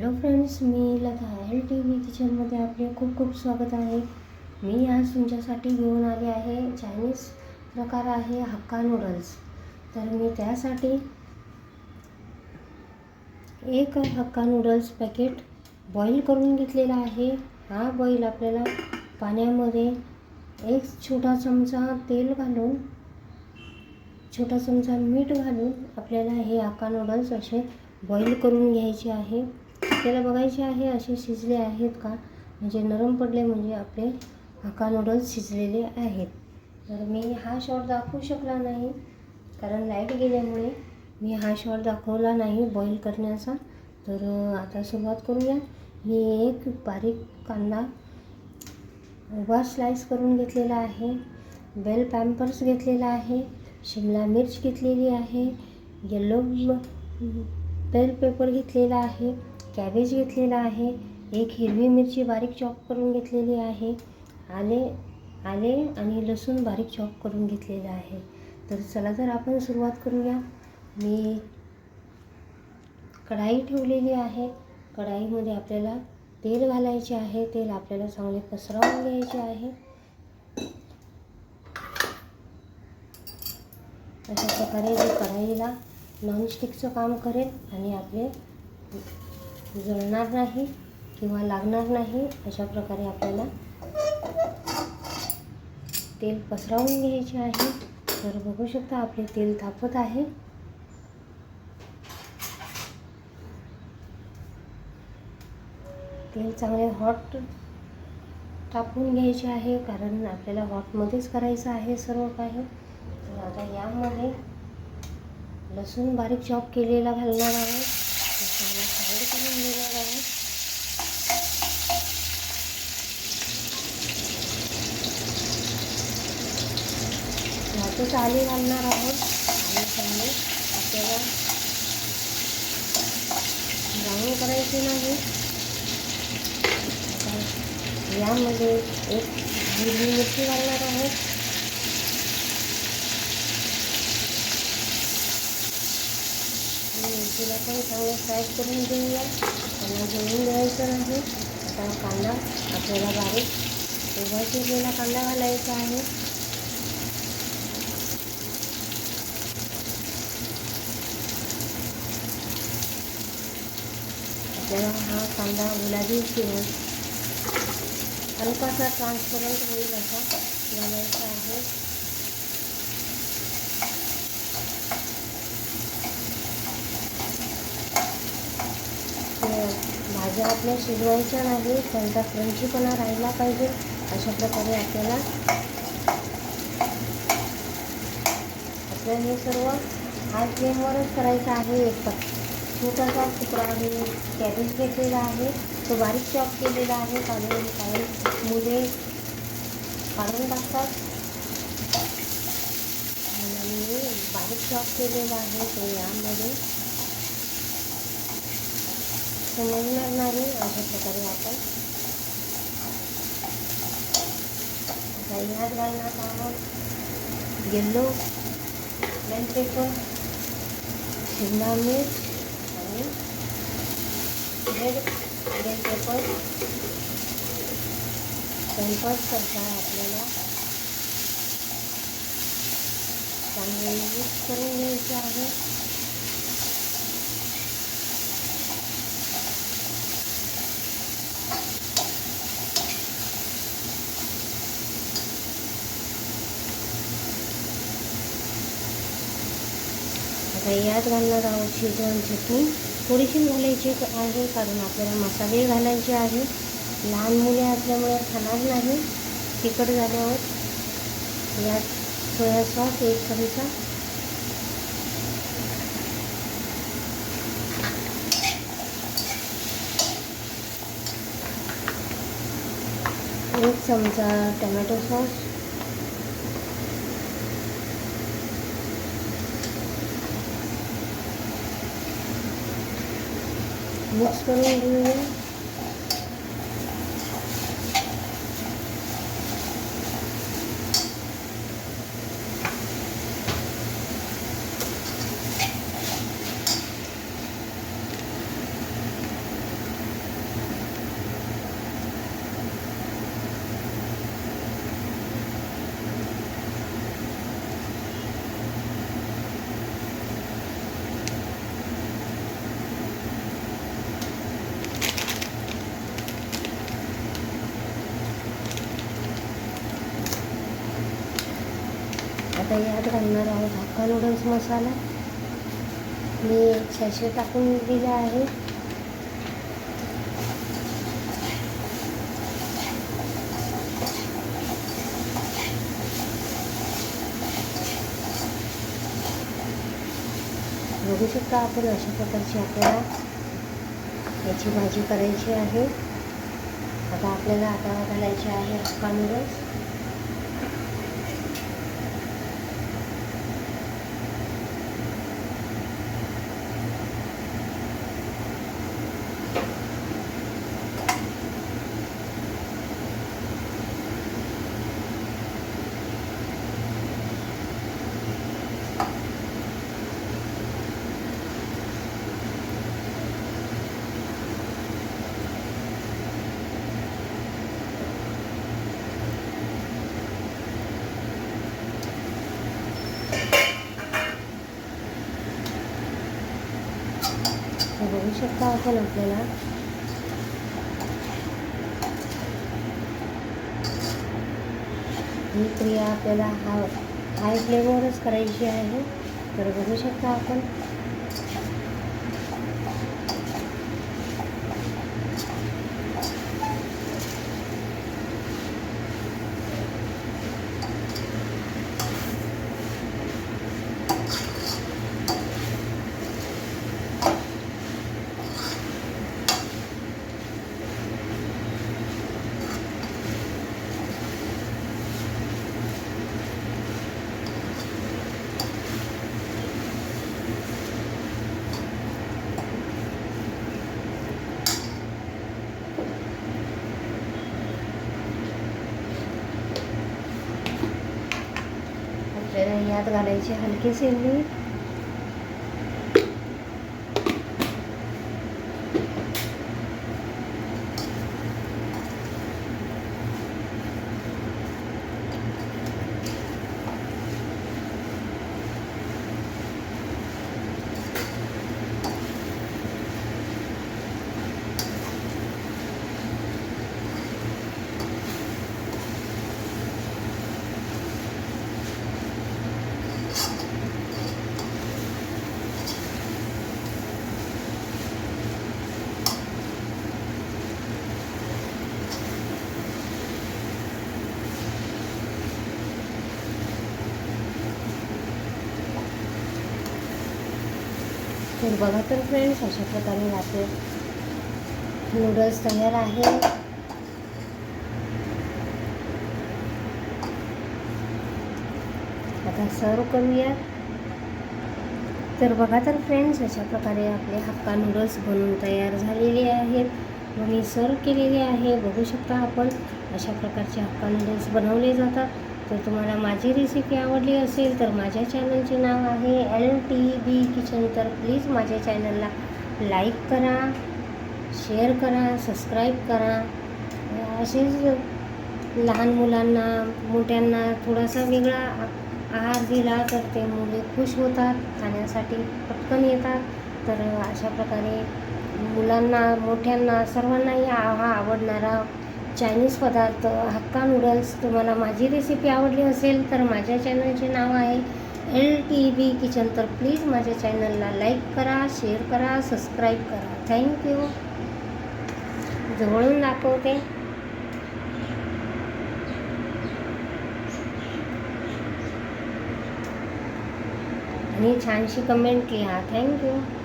Hello friends, मी Lata LTV किचनमध्ये आपले खूप खूप स्वागत आहे. मी आज तुमच्यासाठी घेऊन आले आहे चायनीज प्रकार आहे हक्का नूडल्स. तर मी त्यासाठी एक हक्का नूडल्स पॅकेट बॉईल करून घेतलेला आहे. हा बॉईल आपल्याला पाण्यामध्ये एक छोटा चमचा तेल घालून, छोटा चमचा मीठ घालून आपल्याला हे हक्का नूडल्स असे बॉईल करून घ्यायचे आहे. आपल्याला बघायचे आहे असे शिजले आहेत का, म्हणजे नरम पडले म्हणजे आपले हक्का नूडल्स शिजलेले आहेत. तर मी हा शॉट दाखवू शकला नाही कारण लाईट गेल्यामुळे मी हा शॉट दाखवला नाही बॉईल करण्याचा. तर आता सुरुवात करूया. मी एक बारीक कांदा उभा स्लाइस करून घेतलेला आहे, बेल पेपर्स घेतलेला आहे, शिमला मिर्च घेतलेली आहे, येलो बेल पेपर घेतलेला आहे, कॅबेज घेतलेला आहे, एक हिरवी मिरची बारीक चॉप करून घेतलेली आहे, आले आणि लसूण बारीक चॉप करून घेतलेला आहे. तर चला तर आपण सुरुवात करूया. मी कढाई ठेवलेली आहे. कढाईमध्ये आपल्याला तेल घालायचे आहे. तेल आपल्याला चांगले पसरवून घ्यायचे आहे. अशा प्रकारे जे कढाईला नॉनस्टिकचं काम करेल आणि आपले जळणार नाही किंवा लागणार नाही, अशा प्रकारे आपल्याला तेल पसरवून घ्यायचे आहे. तर बघू शकता आपले तेल तापत आहे. तेल चांगले हॉट तापवून घ्यायचे आहे कारण आपल्याला हॉटमध्येच करायचं आहे सर्व काही. तर आता यामध्ये लसूण बारीक चॉप केलेला घालणार आहोत. चांगला फ्राय करून घेणार आहोत. यातच आले घालणार आहोत आणि चांगले आपल्याला ब्राऊन करायचे नाही. यामध्ये एक हिरवी मिरची घालणार आहोत. मिरचीला पण चांगले फ्राय करून घेऊया, त्यांना जळून द्यायचं नाही. आता कांदा आपल्याला बारीक उभा चिरलेला कांदा घालायचा आहे. आपल्याला हा कांदा गुलाबी चिरून हलकासा ट्रान्सपरंट होईल असा घालायचा आहे. भाज्या आपल्या शिजवायच्या नाही, त्यांचा क्रंचीपणा राहिला पाहिजे. अशा प्रकारे आपल्याला हे सर्व हाय फ्लेमवरच करायचं आहे. एक छोटासा तुकडा आहे कॅबेज घेतलेला आहे, तो बारीक चॉप केलेला आहे. काही मुले काढून टाकतात आणि बारीक चॉप केलेला आहे तो यामध्ये समजणार नाही. अशा प्रकारे आपण यात घालणार आहोत येल्लो बेल पेपर, शिमला मिर्च आणि रेड बेल पेपर करता आपल्याला चांगले मिक्स करून घ्यायचे आहे. आता यात घालणार आहोत शेजवान चटणी. थोडीशी घालायची आहे कारण आपल्याला मसाले घालायचे आहे. लहान मुले असल्यामुळे खाणार नाही तिखट झाल्यावर. यात सोया सॉस एक चमचा, एक चमचा टोमॅटो सॉस, मिक्स करून घेऊया. आता यात घालणार आहोत हक्का नूडल्स मसाला. मी एक सॅशे टाकून दिला आहे. बघू शकता आपण अशा प्रकारची आपल्याला याची भाजी करायची आहे. आता आपल्याला आता घालायचे आहे हक्का नूडल्स. बघू शकता आपण आपल्याला ही क्रिया आपल्याला हाय फ्लेमवरच करायची आहे. तर बघू शकता आपण यात घालायची हलकीशी मीठ. तर बघा तर फ्रेंड्स, अशा प्रकारे आपले नूडल्स तयार आहे. आता सर्व करूया. तर बघा तर फ्रेंड्स, अशा प्रकारे आपले हक्का नूडल्स बनवून तयार झालेले आहेत व मी सर्व केलेले आहे. बघू शकता आपण अशा प्रकारचे हक्का नूडल्स बनवले जातात. तर तुम्हाला माझी रेसिपी आवडली असेल तर माझ्या चॅनलचे नाव आहे LTB किचन. तर प्लीज माझ्या चॅनलला लाईक करा, शेअर करा, सबस्क्राईब करा. असेच लहान मुलांना मोठ्यांना थोडासा वेगळा आहार दिला तर ते मुले खुश होतात, खाण्यासाठी पटकन येतात. तर अशा प्रकारे मुलांना मोठ्यांना सर्वांनाही हा आवडणारा चायनीज पदार्थ हक्का नूडल्स. तुम्हाला माझी रेसिपी आवडली असेल तर माझ्या चॅनलचे नाव आहे LTB किचन. तर प्लीज माझ्या चॅनलला लाईक करा, शेअर करा, सबस्क्राईब करा. थँक्यू. जवळून दाखवते आणि छानशी कमेंट लिहा. थँक्यू.